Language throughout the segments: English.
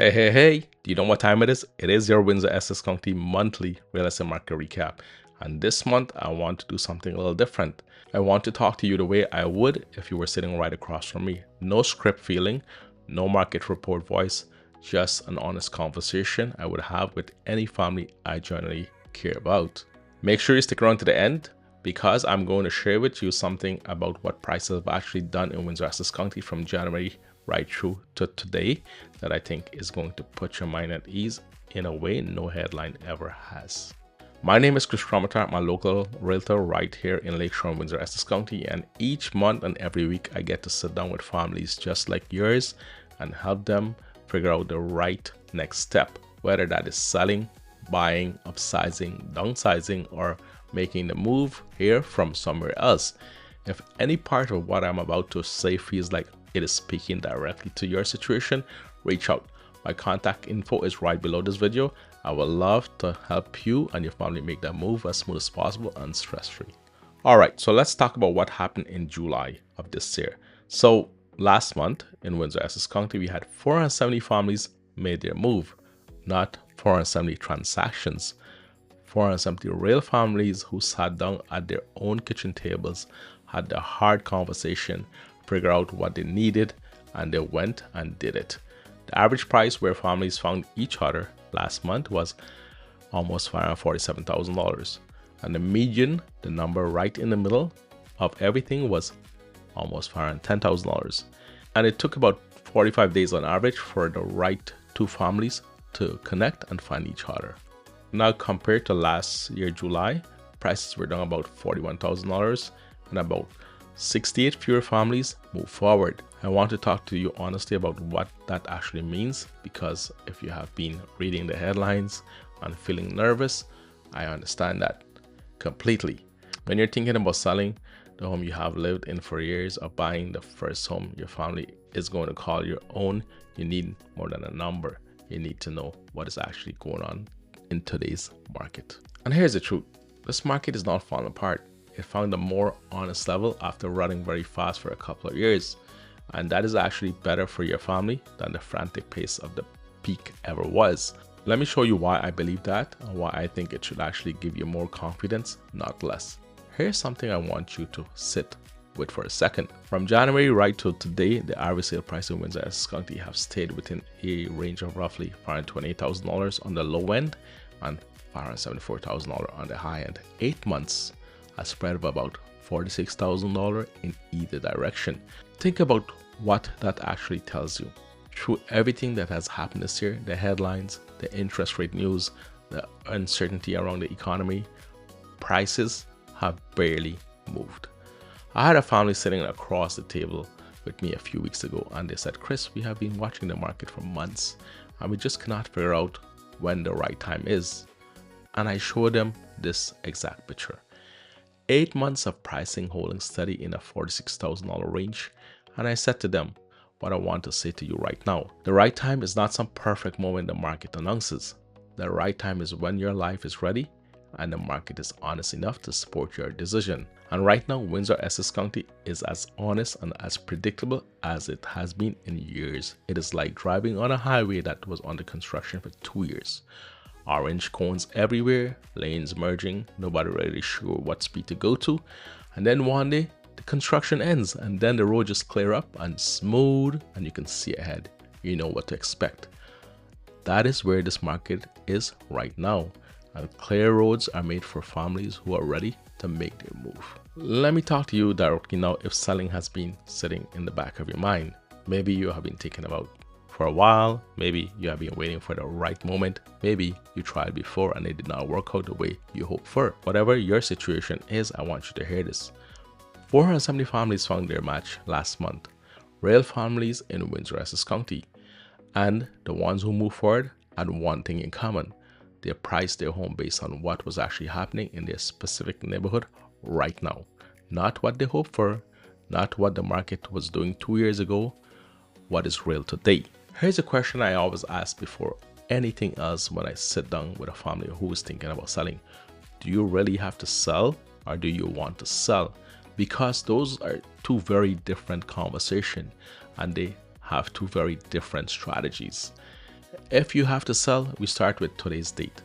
Hey, do you know what time it is? It is your Windsor Essex County monthly real estate market recap. And this month, I want to do something a little different. I want to talk to you the way I would if you were sitting right across from me. No script feeling, no market report voice, just an honest conversation I would have with any family I generally care about. Make sure you stick around to the end because I'm going to share with you something about what prices have actually done in Windsor Essex County from January right through to today that I think is going to put your mind at ease in a way no headline ever has. My name is Chris Cromatar, I'm a local realtor right here in Lakeshore, Windsor Essex County, and each month and every week I get to sit down with families just like yours and help them figure out the right next step, whether that is selling, buying, upsizing, downsizing, or making the move here from somewhere else. If any part of what I'm about to say feels like it is speaking directly to your situation, reach out. My contact info is right below this video. I would love to help you and your family make that move as smooth as possible and stress-free. All right, so let's talk about what happened in July of this year. So last month in Windsor Essex County, we had 470 families made their move, not 470 transactions. 470 real families who sat down at their own kitchen tables, had a hard conversation, figure out what they needed, and they went and did it. The average price where families found each other last month was almost $547,000. And the median, the number right in the middle of everything, was almost $510,000. And it took about 45 days on average for the right two families to connect and find each other. Now compared to last year, July, prices were down about $41,000 and about 68 fewer families move forward. I want to talk to you honestly about what that actually means, because if you have been reading the headlines and feeling nervous, I understand that completely. When you're thinking about selling the home you have lived in for years or buying the first home your family is going to call your own, you need more than a number. You need to know what is actually going on in today's market. And here's the truth. This market is not falling apart. It found a more honest level after running very fast for a couple of years. And that is actually better for your family than the frantic pace of the peak ever was. Let me show you why I believe that and why I think it should actually give you more confidence, not less. Here's something I want you to sit with for a second. From January right to today, the average sale price in Windsor Essex County have stayed within a range of roughly $528,000 on the low end and $574,000 on the high end. 8 months, a spread of about $46,000 in either direction. Think about what that actually tells you. Through everything that has happened this year, the headlines, the interest rate news, the uncertainty around the economy, prices have barely moved. I had a family sitting across the table with me a few weeks ago, and they said, Chris, we have been watching the market for months and we just cannot figure out when the right time is. And I showed them this exact picture. 8 months of pricing holding steady in a $46,000 range, and I said to them what I want to say to you right now. The right time is not some perfect moment the market announces. The right time is when your life is ready and the market is honest enough to support your decision. And right now, Windsor Essex County is as honest and as predictable as it has been in years. It is like driving on a highway that was under construction for 2 years. Orange cones everywhere, lanes merging, nobody really sure what speed to go to. And then one day, the construction ends and then the road just clear up and smooth and you can see ahead. You know what to expect. That is where this market is right now. And clear roads are made for families who are ready to make their move. Let me talk to you directly now if selling has been sitting in the back of your mind. Maybe you have been thinking about for a while, maybe you have been waiting for the right moment, maybe you tried before and it did not work out the way you hoped for. Whatever your situation is, I want you to hear this. 470 families found their match last month, real families in Windsor Essex County, and the ones who moved forward had one thing in common. They priced their home based on what was actually happening in their specific neighborhood right now. Not what they hoped for, not what the market was doing 2 years ago, what is real today. Here's a question I always ask before anything else when I sit down with a family who is thinking about selling. Do you really have to sell or do you want to sell? Because those are two very different conversations and they have two very different strategies. If you have to sell, we start with today's date.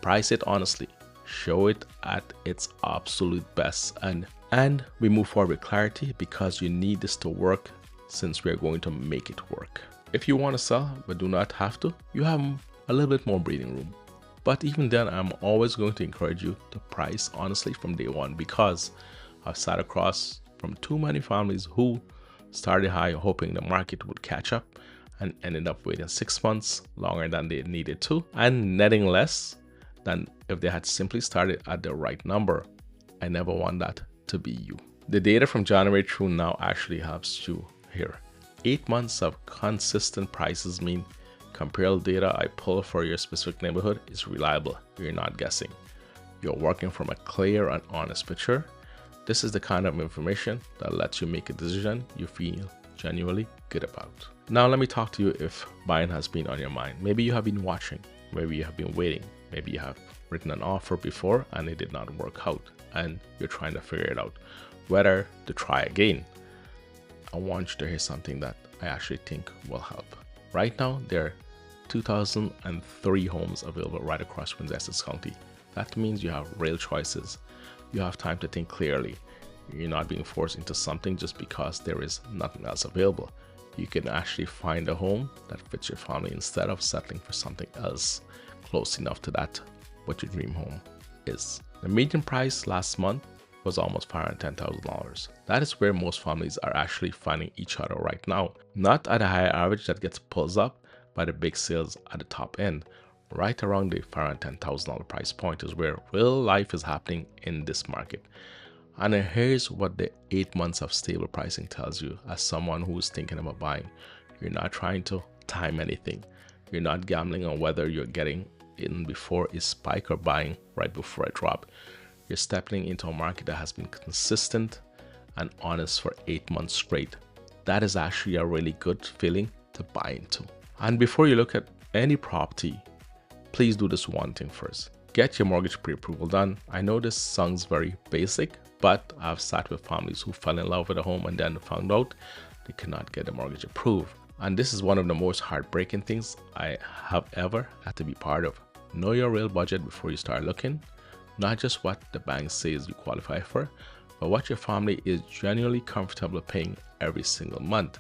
Price it honestly. Show it at its absolute best, and we move forward with clarity because you need this to work since we are going to make it work. If you want to sell but do not have to, you have a little bit more breathing room. But even then, I'm always going to encourage you to price honestly from day one, because I've sat across from too many families who started high hoping the market would catch up and ended up waiting 6 months longer than they needed to and netting less than if they had simply started at the right number. I never want that to be you. The data from January through now actually helps you here. 8 months of consistent prices mean comparable data I pull for your specific neighborhood is reliable. You're not guessing. You're working from a clear and honest picture. This is the kind of information that lets you make a decision you feel genuinely good about. Now let me talk to you if buying has been on your mind. Maybe you have been watching, maybe you have been waiting, maybe you have written an offer before and it did not work out and you're trying to figure it out whether to try again. I want you to hear something that I actually think will help. Right now, there are 2,003 homes available right across Windsor Essex County. That means you have real choices. You have time to think clearly. You're not being forced into something just because there is nothing else available. You can actually find a home that fits your family instead of settling for something else close enough to that what your dream home is. The median price last month was almost $510,000. That is where most families are actually finding each other right now. Not at a higher average that gets pulled up by the big sales at the top end. Right around the $510,000 price point is where real life is happening in this market. And here's what the 8 months of stable pricing tells you as someone who's thinking about buying. You're not trying to time anything. You're not gambling on whether you're getting in before a spike or buying right before a drop. You're stepping into a market that has been consistent and honest for 8 months straight. That is actually a really good feeling to buy into. And before you look at any property, please do this one thing first. Get your mortgage pre-approval done. I know this sounds very basic, but I've sat with families who fell in love with a home and then found out they cannot get the mortgage approved. And this is one of the most heartbreaking things I have ever had to be part of. Know your real budget before you start looking. Not just what the bank says you qualify for, but what your family is genuinely comfortable paying every single month.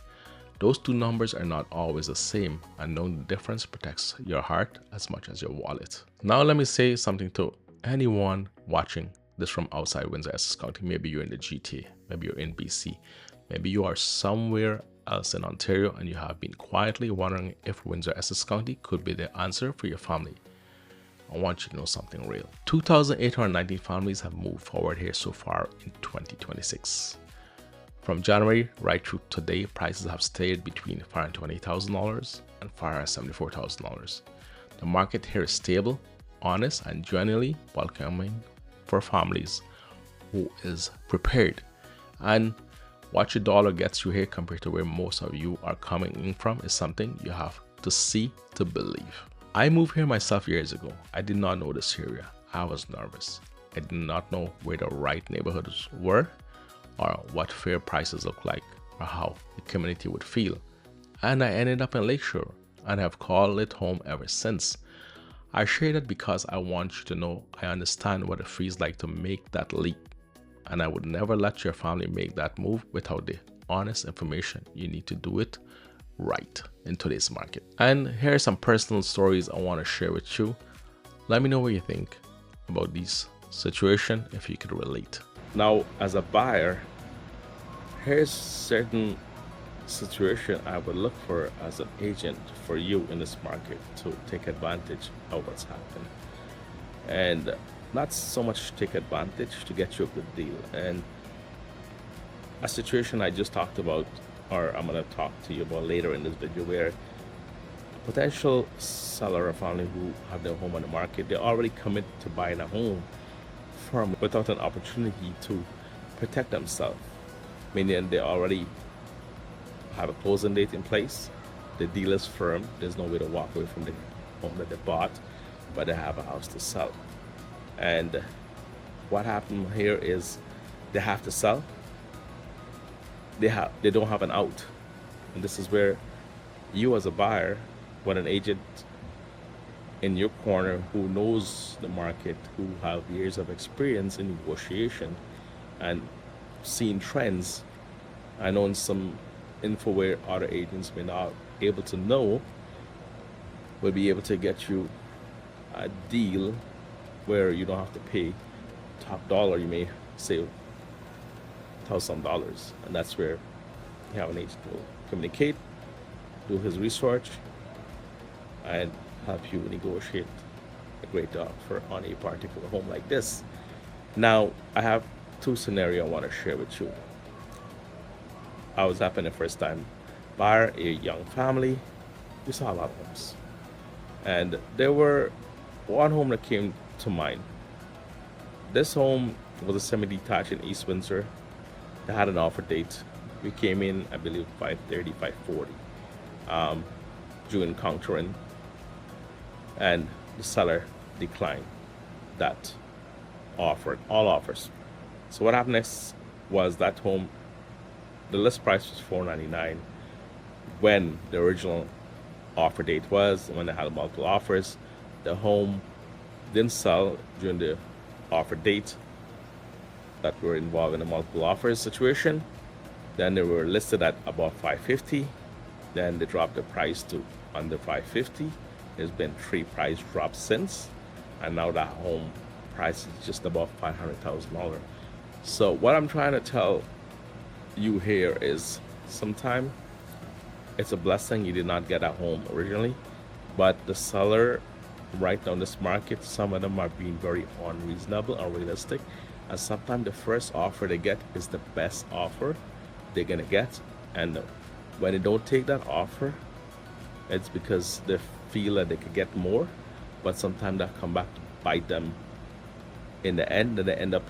Those two numbers are not always the same, and knowing the difference protects your heart as much as your wallet. Now let me say something to anyone watching this from outside Windsor Essex County. Maybe you're in the GTA, maybe you're in BC, maybe you are somewhere else in Ontario and you have been quietly wondering if Windsor Essex County could be the answer for your family. I want you to know something real. 2,819 families have moved forward here so far in 2026. From January right through today, prices have stayed between $520,000 and $574,000. The market here is stable, honest, and genuinely welcoming for families who is prepared. And what your dollar gets you here compared to where most of you are coming in from is something you have to see to believe. I moved here myself years ago. I did not know this area. I was nervous. I did not know where the right neighborhoods were or what fair prices look like or how the community would feel. And I ended up in Lakeshore and have called it home ever since. I share that because I want you to know I understand what it feels like to make that leap, and I would never let your family make that move without the honest information you need to do it right in today's market. And here are some personal stories I want to share with you. Let me know what you think about these situations if you could relate. Now, as a buyer, here's certain situation I would look for as an agent for you in this market to take advantage of what's happening, and not so much take advantage to get you a good deal. And a situation I just talked about, or I'm going to talk to you about later in this video, where a potential seller or family who have their home on the market, they already commit to buying a home from without an opportunity to protect themselves, meaning they already have a closing date in place, the deal is firm, there's no way to walk away from the home that they bought, but they have a house to sell. And what happened here is they have to sell. They don't have an out. And this is where you as a buyer when an agent in your corner who knows the market, who have years of experience in negotiation and seen trends and known some info where other agents may not able to know, will be able to get you a deal where you don't have to pay top dollar. You may save $1,000, and that's where you have an agent who will communicate, do his research, and help you negotiate a great offer on a particular home like this. Now, I have two scenarios I want to share with you. I was happening a first time buyer, a young family. We saw a lot of homes, and there were one home that came to mind. This home was a semi-detached in East Windsor. They had an offer date. We came in, I believe, 5:30, 5:40, due encountering, and the seller declined that offer, all offers. So what happened next was that home, the list price was $499 when the original offer date was. When they had multiple offers, the home didn't sell during the offer date that were involved in a multiple offers situation. Then they were listed at about $550. Then they dropped the price to under $550. There's been 3 price drops since, and now that home price is just above $500,000. So what I'm trying to tell you here is, sometimes it's a blessing you did not get a home originally, but the seller right now in this market, some of them are being very unreasonable, unrealistic, and sometimes the first offer they get is the best offer they're gonna get, and when they don't take that offer, it's because they feel that they could get more, but sometimes that come back to bite them in the end, and they end up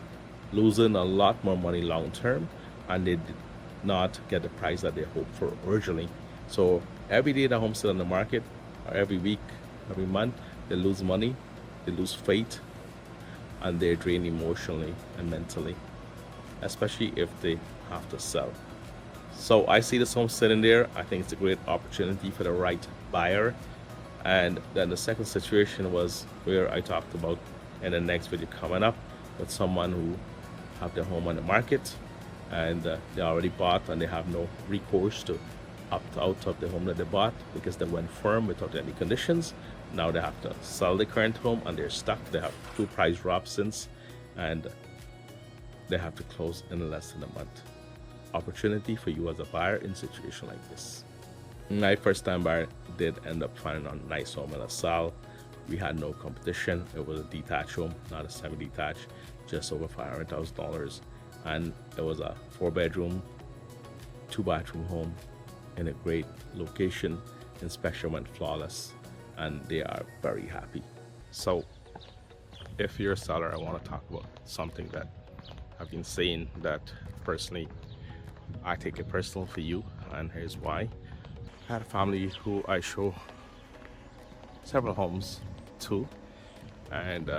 losing a lot more money long term, and they did not get the price that they hoped for originally. So every day the home sits on the market, or every week, every month, they lose money, they lose faith, and they're drained emotionally and mentally, especially if they have to sell. So I see this home sitting there. I think it's a great opportunity for the right buyer. And then the second situation was where I talked about in the next video coming up, with someone who have their home on the market, and they already bought and they have no recourse to opt out of the home that they bought because they went firm without any conditions. Now they have to sell the current home and they're stuck. They have 2 price drops since, and they have to close in less than a month. Opportunity for you as a buyer in a situation like this. My first time buyer did end up finding a nice home in LaSalle. We had no competition. It was a detached home, not a semi-detached, just over $500,000, and it was a 4-bedroom, 2-bathroom home in a great location. Inspection went flawless, and they are very happy. So if you're a seller, I want to talk about something that I've been saying that personally I take it personal for you, and here's why. I had a family who I show several homes to, and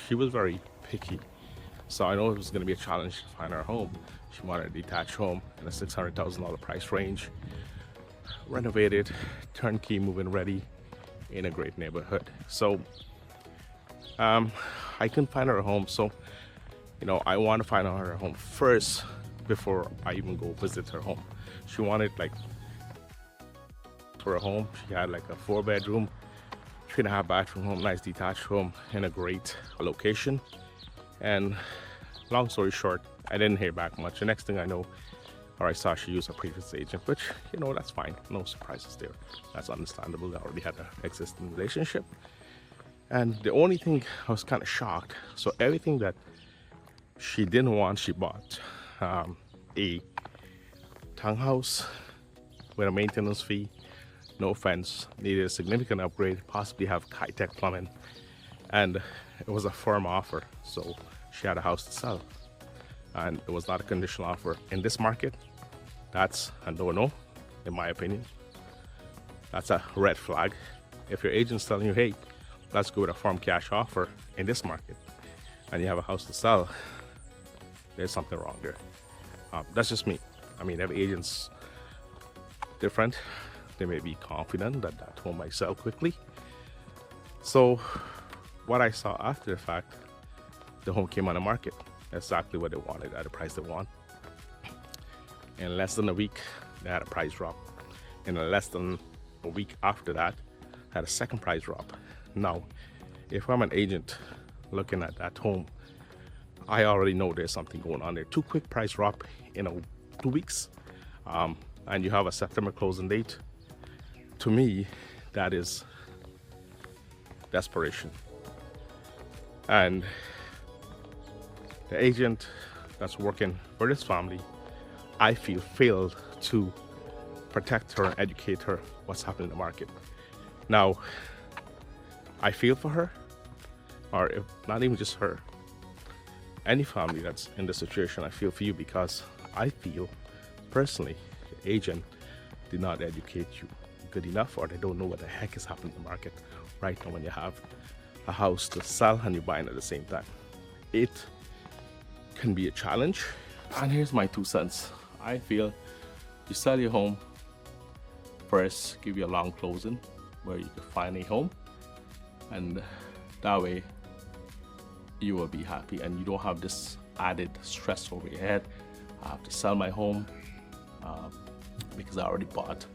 she was very picky, so I know it was going to be a challenge to find her home. She wanted a detached home in a $600,000 price range, renovated, turnkey, move-in ready, in a great neighborhood. So I couldn't find her a home, so I want to find out her home first before I even go visit her home. She wanted, like, for a home, she had like a 4-bedroom, 3.5-bathroom home, nice detached home in a great location. And long story short, I didn't hear back much. The next thing I know, or I saw she used a previous agent, which, that's fine. No surprises there. That's understandable. They already had an existing relationship. And the only thing, I was kind of shocked. So everything that she didn't want, she bought. A townhouse with a maintenance fee, no fence, needed a significant upgrade, possibly have high-tech plumbing, and it was a firm offer. So she had a house to sell, and it was not a conditional offer. In this market, that's a no-no, in my opinion. That's a red flag. If your agent's telling you, hey, let's go with a firm cash offer in this market, and you have a house to sell, there's something wrong there. That's just me. I mean, every agent's different. They may be confident that that home might sell quickly. So what I saw after the fact, the home came on the market exactly what they wanted at the price they want. In less than a week, they had a price drop. In less than a week after that, had a second price drop. Now, if I'm an agent looking at that home, I already know there's something going on there. Too quick price drop in 2 weeks, and you have a September closing date. To me, that is desperation. And the agent that's working for this family, I feel, failed to protect her and educate her what's happening in the market. Now, I feel for her, or if not even just her, any family that's in this situation, I feel for you, because I feel personally the agent did not educate you good enough, or they don't know what the heck is happening in the market right now when you have a house to sell and you're buying at the same time. It can be a challenge. And here's my 2 cents. I feel you sell your home first, give you a long closing where you can find a home, and that way you will be happy and you don't have this added stress over your head. I have to sell my home because I already bought.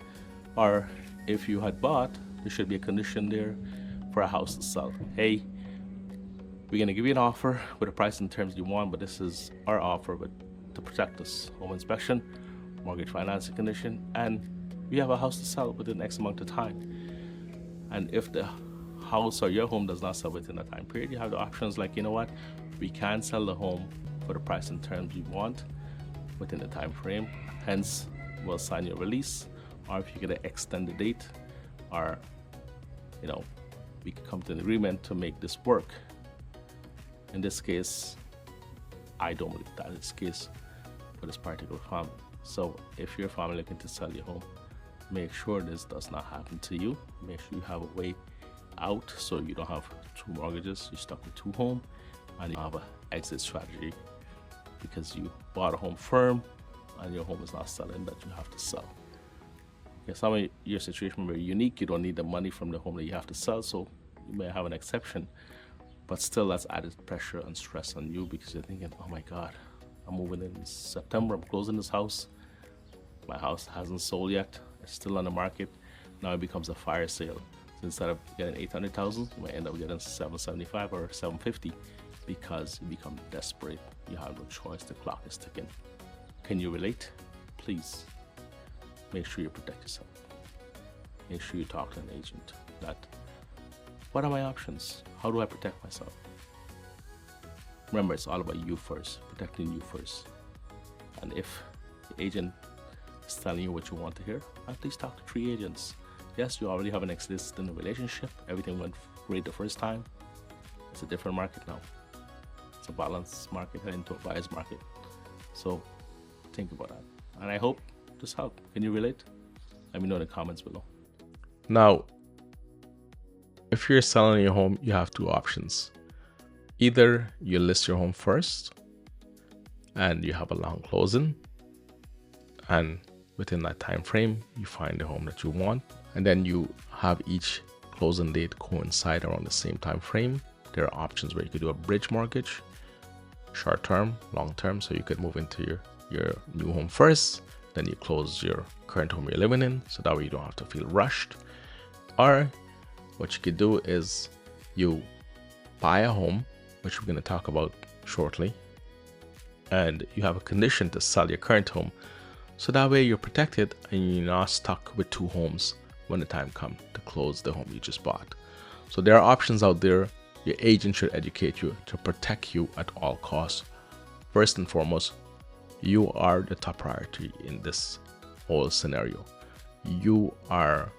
Or if you had bought, there should be a condition there for a house to sell. Hey, we're gonna give you an offer with a price and terms you want, but this is our offer, but to protect us: home inspection, mortgage financing condition, and we have a house to sell within X amount of time. And if the house or your home does not sell within that time period, you have the options like, you know what, we can sell the home for the price and terms you want within the time frame, hence we'll sign your release. Or if you're gonna extend the date, or you know, we can come to an agreement to make this work. In this case, I don't believe that is the case for this particular family. So if you're a family looking to sell your home, make sure this does not happen to you. Make sure you have a way out so you don't have 2 mortgages, you're stuck with 2 homes, and you have an exit strategy because you bought a home firm and your home is not selling, that you have to sell. Okay, some of your situation may be unique. You don't need the money from the home that you have to sell, so you may have an exception, but still that's added pressure and stress on you because you're thinking, oh my God, I'm moving in September, I'm closing this house, my house hasn't sold yet, it's still on the market. Now it becomes a fire sale. So instead of getting 800,000, you might end up getting 775 or 750 because you become desperate. You have no choice, the clock is ticking. Can you relate? Please make sure you protect yourself. Make sure you talk to an agent. That, what are my options? How do I protect myself? Remember, it's all about you first, protecting you first. And if the agent is telling you what you want to hear, at least talk to 3 agents. Yes, you already have an existing relationship. Everything went great the first time. It's a different market now. It's a balanced market heading to a buyer's market. So think about that. And I hope this helped. Can you relate? Let me know in the comments below. Now, if you're selling your home, you have 2 options. Either you list your home first and you have a long closing, and within that time frame you find the home that you want, and then you have each closing date coincide around the same time frame. There are options where you could do a bridge mortgage, short term, long term, so you could move into your new home first, then you close your current home you're living in, so that way you don't have to feel rushed. Or what you could do is you buy a home, which we're going to talk about shortly, and you have a condition to sell your current home, so that way you're protected and you're not stuck with 2 homes when the time comes to close the home you just bought. So there are options out there. Your agent should educate you to protect you at all costs. First and foremost, you are the top priority in this whole scenario. You are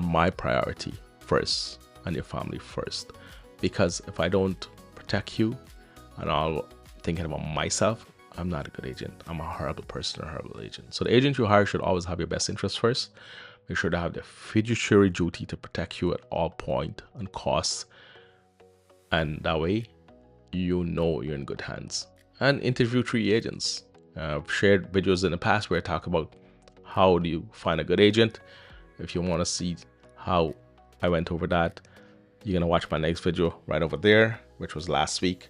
my priority first, and your family first. Because if I don't protect you and all thinking about myself, I'm not a good agent. I'm a horrible person, a horrible agent. So the agent you hire should always have your best interest first. Make sure they have the fiduciary duty to protect you at all point and costs. And that way, you know you're in good hands. And interview 3 agents. I've shared videos in the past where I talk about how do you find a good agent. If you want to see how I went over that, you're going to watch my next video right over there, which was last week.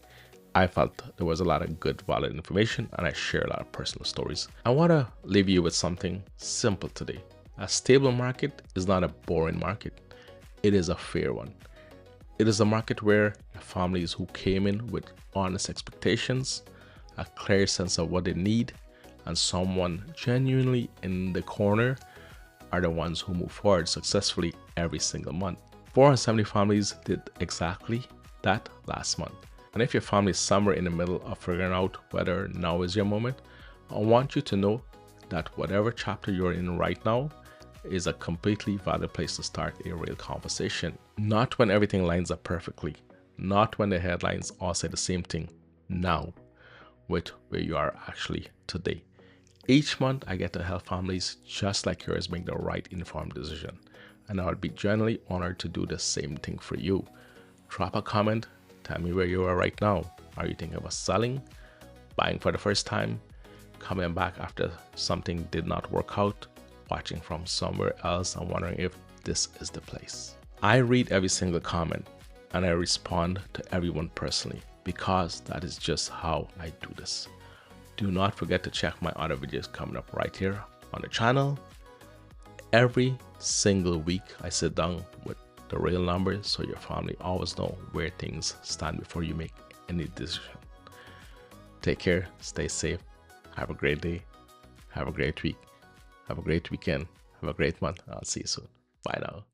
I felt there was a lot of good, valid information, and I share a lot of personal stories. I want to leave you with something simple today. A stable market is not a boring market. It is a fair one. It is a market where families who came in with honest expectations, a clear sense of what they need, and someone genuinely in the corner are the ones who move forward successfully every single month. 470 families did exactly that last month. And if your family is somewhere in the middle of figuring out whether now is your moment, I want you to know that whatever chapter you're in right now is a completely valid place to start a real conversation. Not when everything lines up perfectly, not when the headlines all say the same thing. Now, with where you are actually today. Each month, I get to help families just like yours make the right informed decision. And I would be genuinely honored to do the same thing for you. Drop a comment. Tell me where you are right now. Are you thinking about selling, buying for the first time, coming back after something did not work out, watching from somewhere else and wondering if this is the place? I read every single comment and I respond to everyone personally because that is just how I do this. Do not forget to check my other videos coming up right here on the channel. Every single week I sit down with the real numbers so your family always know where things stand before you make any decision. Take care, stay safe, have a great day, have a great week, have a great weekend, have a great month. I'll see you soon. Bye now.